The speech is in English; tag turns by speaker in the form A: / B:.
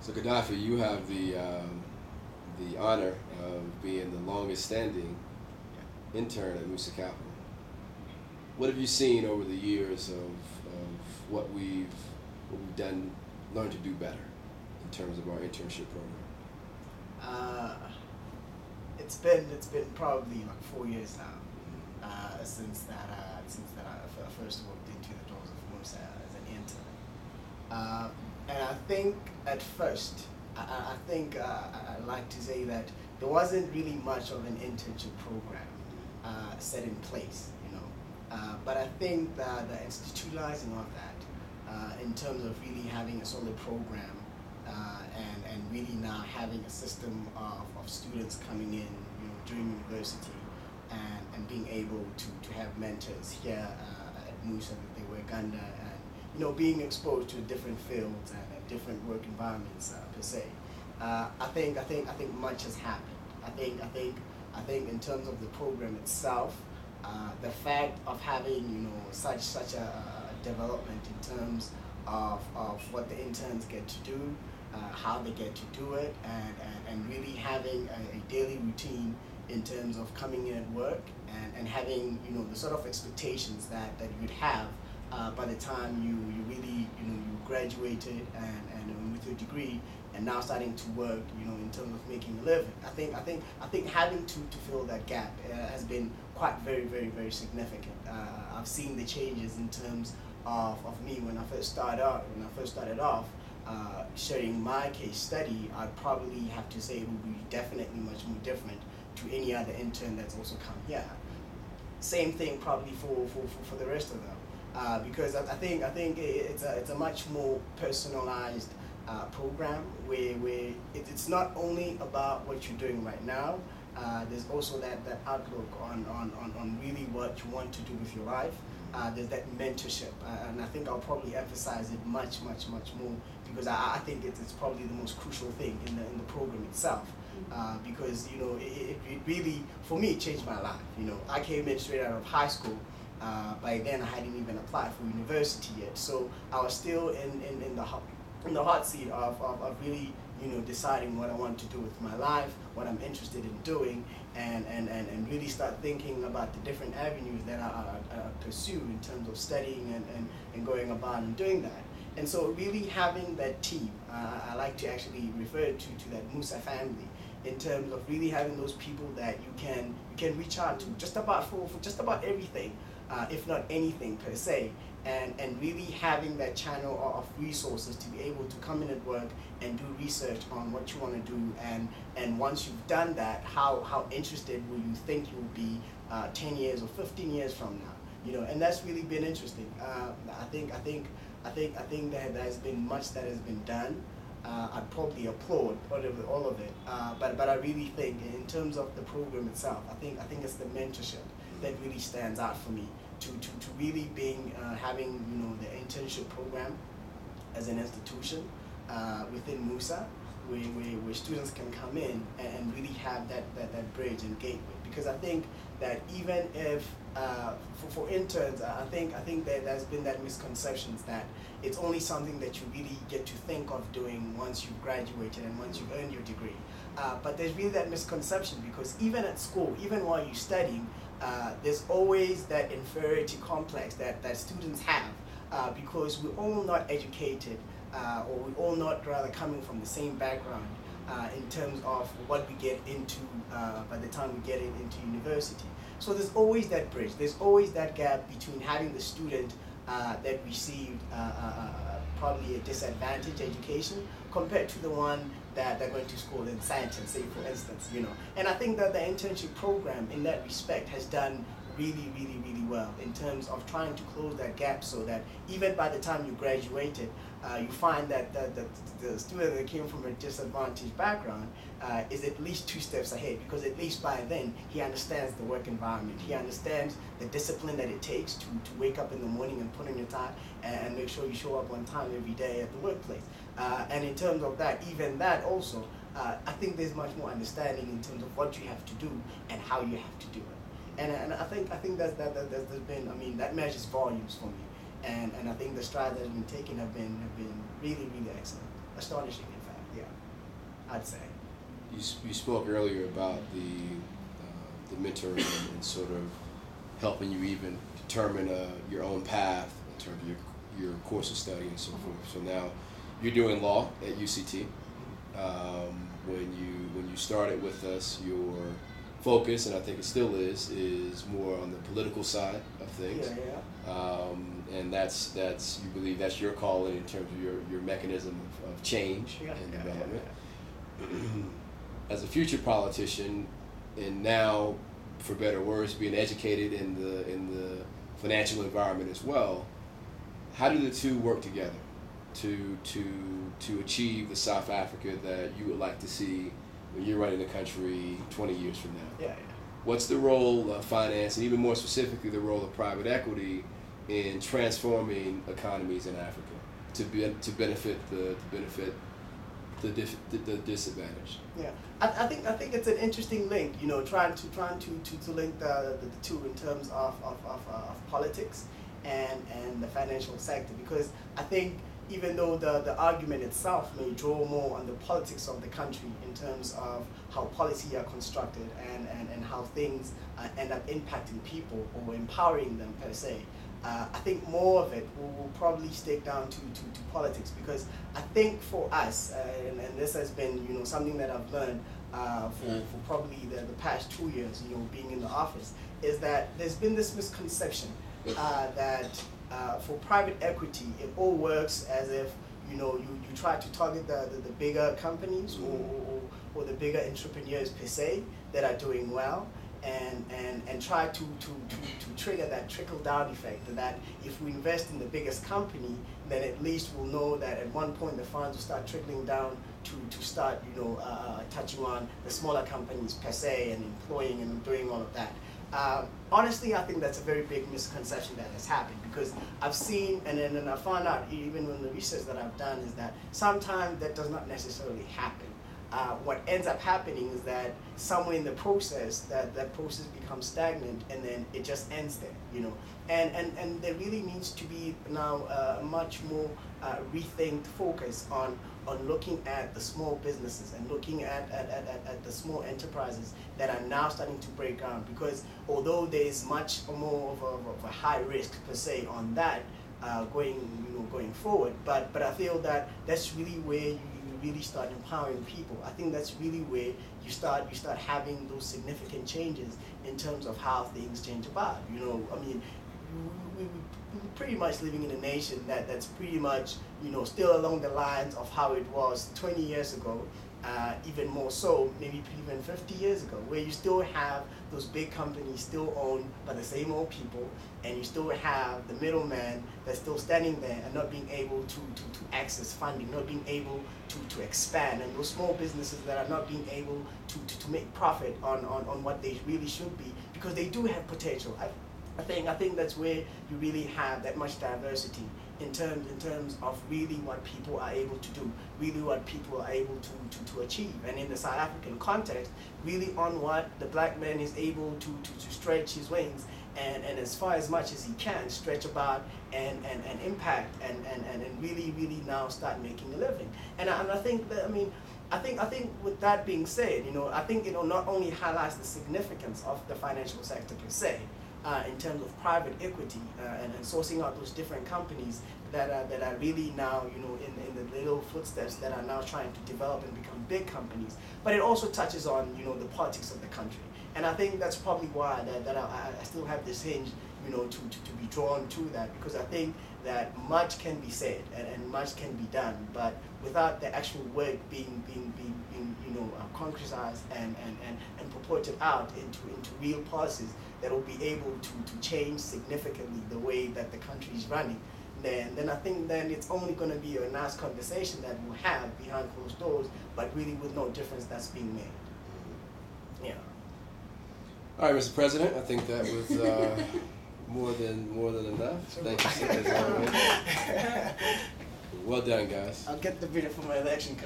A: So Gadaffi, you have the honor of being the longest standing intern at Musa Capital. What have you seen over the years of what we've done, learned to do better in terms of our internship program?
B: Uh, it's been probably like 4 years now since that I first walked into the doors of Musa as an intern. And I think at first, I think I'd like to say that there wasn't really much of an internship program set in place, you know. But I think that the institutionalizing of that, in terms of really having a solid program, and really now having a system of students coming in, you know, during university, and being able to have mentors here at Musa that they were Uganda, and you know, being exposed to different fields and different work environments per se. I think much has happened. I think in terms of the program itself, the fact of having, you know, such a development in terms of what the interns get to do, how they get to do it, and really having a daily routine in terms of coming in at work, and having, you know, the sort of expectations that you'd have by the time you really, you know, you graduated, and with your degree, and now starting to work, you know, in terms of making a living. I think having to fill that gap has been quite very significant. I've seen the changes in terms of me when I first started off. Sharing my case study, I'd probably have to say it would be definitely much more different to any other intern that's also come here. Same thing probably for the rest of them, because I think it's a much more personalized program where it's not only about what you're doing right now. There's also that outlook on really what you want to do with your life. There's that mentorship, and I think I'll probably emphasize it much more, because I think it's probably the most crucial thing in the program itself. Because, you know, it really, for me, it changed my life. You know, I came in straight out of high school. By then I hadn't even applied for university yet, so I was still in the hot seat of really, you know, deciding what I want to do with my life, what I'm interested in doing, and really start thinking about the different avenues that I pursue in terms of studying and going about and doing that. And so really having that team, I like to actually refer to that Musa family, in terms of really having those people that you can reach out to just about for just about everything, if not anything per se, and really having that channel of resources to be able to come in at work and do research on what you want to do, and once you've done that, how interested will you think you'll be 10 years or 15 years from now, you know. And that's really been interesting. I think that there's been much that has been done. I'd probably applaud all of it, but I really think in terms of the program itself, I think it's the mentorship that really stands out for me. To really being having, you know, the internship program as an institution within Musa, where students can come in and really have that bridge and gateway. Because I think that even if for interns, I think that there's been that misconceptions that it's only something that you really get to think of doing once you've graduated and once you've earned your degree. But there's really that misconception, because even at school, even while you're studying, there's always that inferiority complex that students have, because we're all not educated, or we're all not rather coming from the same background in terms of what we get into by the time we get into university. So there's always that bridge, there's always that gap between having the student that received probably a disadvantaged education compared to the one that they're going to school in science, say for instance, you know. And I think that the internship program in that respect has done really well in terms of trying to close that gap, so that even by the time you graduated, you find that the student that came from a disadvantaged background is at least 2 steps ahead, because at least by then he understands the work environment, he understands the discipline that it takes to wake up in the morning and put in your time and make sure you show up on time every day at the workplace. And in terms of that, even that also, I think there's much more understanding in terms of what you have to do and how you have to do it. And I think that's been, I mean, that measures volumes for me. And I think the strides that have been taken have been really excellent, astonishing in fact. Yeah, I'd say.
A: You spoke earlier about the mentoring and sort of helping you even determine your own path in terms of your course of study and so forth. So now you're doing law at UCT. When you started with us, your focus, and I think it still is more on the political side of things. And that's you believe that's your calling in terms of your mechanism of change and development. As a future politician, and now, for better or worse, being educated in the financial environment as well, how do the two work together to achieve the South Africa that you would like to see when you're running the country 20 years from now? What's the role of finance, and even more specifically, the role of private equity in transforming economies in Africa to benefit the disadvantaged?
B: I think it's an interesting link. Trying to link the two in terms of politics and the financial sector, because I think even though the argument itself may draw more on the politics of the country in terms of how policy are constructed and how things end up impacting people or empowering them per se, I think more of it will probably stick down to politics, because I think for us, and this has been something that I've learned for probably the past 2 years, being in the office, is that there's been this misconception that for private equity, it all works as if you try to target the bigger companies or the bigger entrepreneurs per se that are doing well, and try to trigger that trickle down effect, that if we invest in the biggest company, then at least we'll know that at one point the funds will start trickling down to start touching on the smaller companies per se and employing and doing all of that. Honestly, I think that's a very big misconception that has happened, because I've seen, and then I found out even in the research that I've done, is that sometimes that does not necessarily happen. What ends up happening is that somewhere in the process, that process becomes stagnant, and then it just ends there, And there really needs to be now a much more rethinked focus on looking at the small businesses and looking at the small enterprises that are now starting to break ground, because although there is much more of a high risk per se on that going forward, but I feel that that's really where you really start empowering people. I think that's really where you start having those significant changes in terms of how things change about. I mean, we're pretty much living in a nation that's pretty much still along the lines of how it was 20 years ago, even more so, maybe even 50 years ago, where you still have those big companies still owned by the same old people, and you still have the middleman that's still standing there and not being able to access funding, not being able to expand, and those small businesses that are not being able to make profit on what they really should be, because they do have potential. I think that's where you really have that much diversity in terms of really what people are able to do, really what people are able to achieve, and in the South African context, really on what the black man is able to stretch his wings and as far as much as he can stretch about and impact and really now start making a living. And I think that, I think with that being said, I think not only highlights the significance of the financial sector per se, in terms of private equity and sourcing out those different companies that are really now in the little footsteps that are now trying to develop and become big companies, but it also touches on the politics of the country. And I think that's probably why that I still have this hinge to be drawn to that, because I think that much can be said and much can be done, but without the actual work being concretized and purported out into real policies that will be able to change significantly the way that the country is running, then I think then it's only going to be a nice conversation that we'll have behind closed doors, but really with no difference that's being made. Yeah.
A: All right, Mr. President, I think that was more than enough. Thank you so much. Well done, guys.
B: I'll get the video for my election.